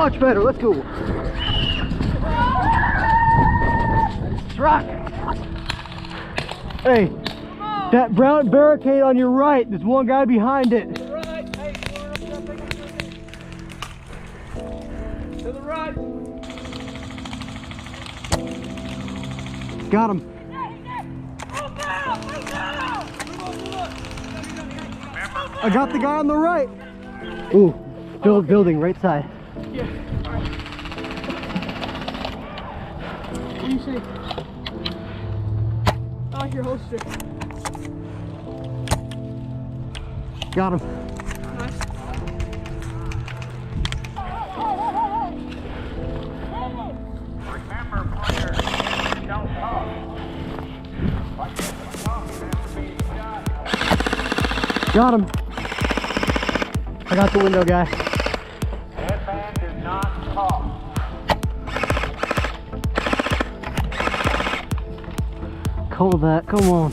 Much better. Let's go. Rock. Hey, that brown barricade on your right, there's one guy behind it. To the right. Hey, to the right. Got him. I got the guy on the right. Ooh, building right side. Yeah. What do you see? I like your holster. Got him. Nice. Remember, players, don't talk. Like this, talking after being shot. Got him. I got the window guy. Headband does not talk. Hold that. Come on.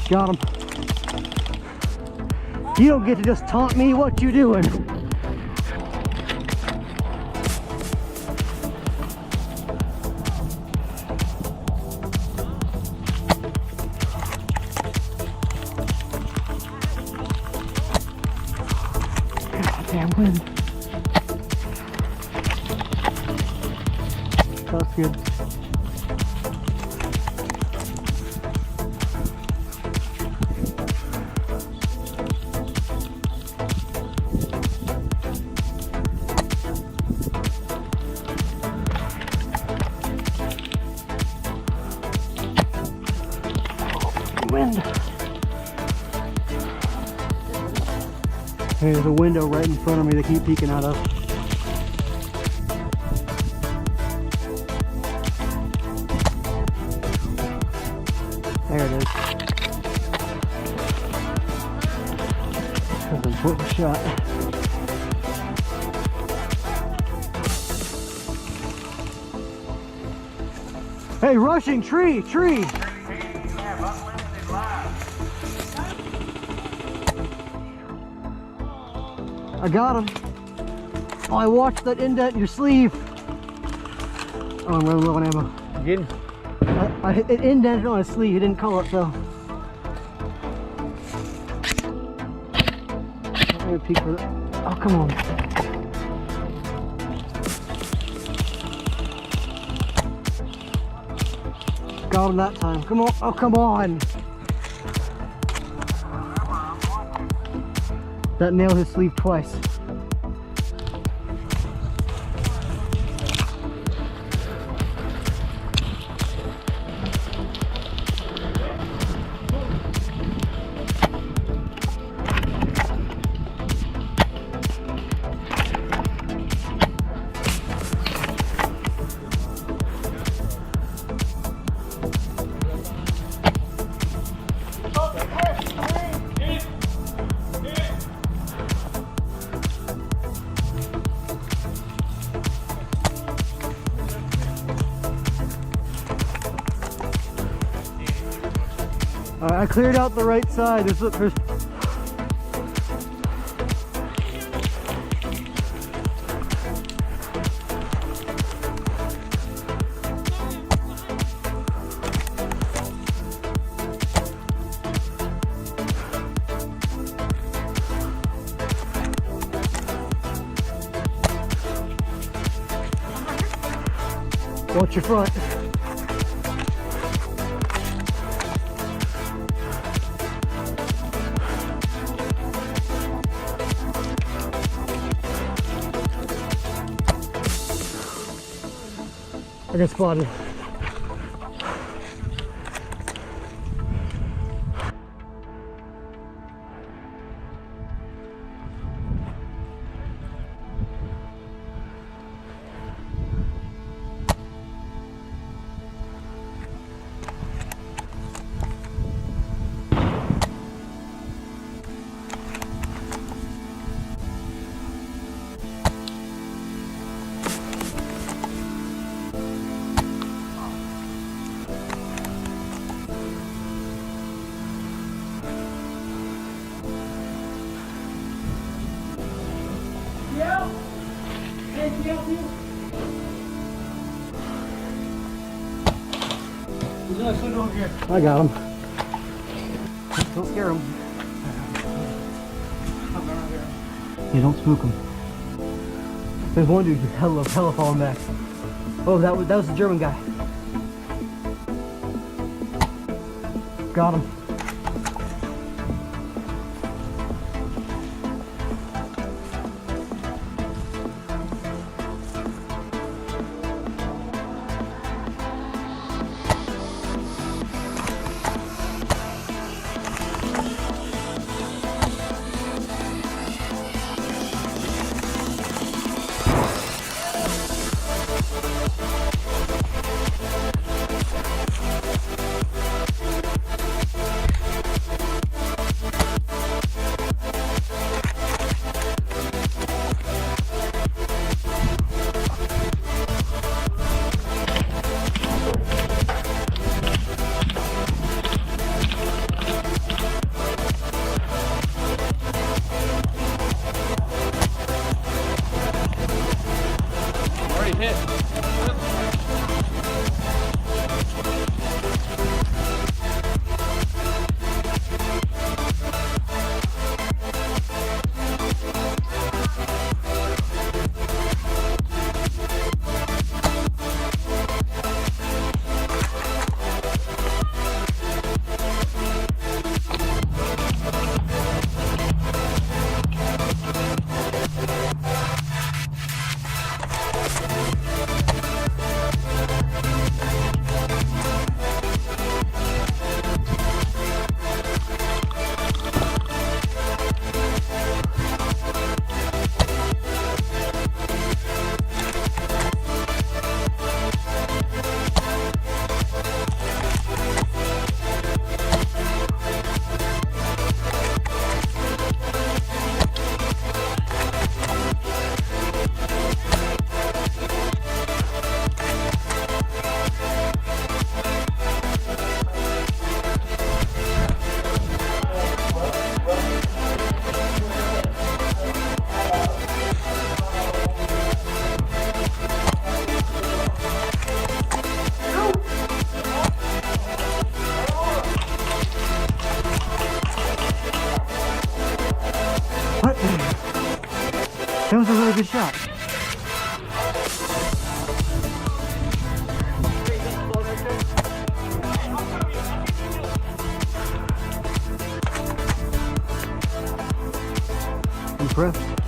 Got him. You don't get to just taunt me. What you doing? Goddamn wind. That's good. Wind. Hey, there's a window right in front of me they keep peeking out of. There it is. That's a foot shot. Hey, rushing tree! I got him. Oh, I watched that indent in your sleeve. Oh, I'm running low on ammo. Again. It indented on his sleeve. He didn't call it though. I'm gonna peek for it. Oh, come on. Got him that time. Come on. Oh, come on. That nailed his sleeve twice. I cleared out the right side. There's watch your front. I got spotted. He's not sitting over here. I got him. Don't scare him. Yeah, don't spook him. There's one dude who's hella falling back. Oh, that was the German guy. Got him. Already hit. What? That was a really good shot. Impressed.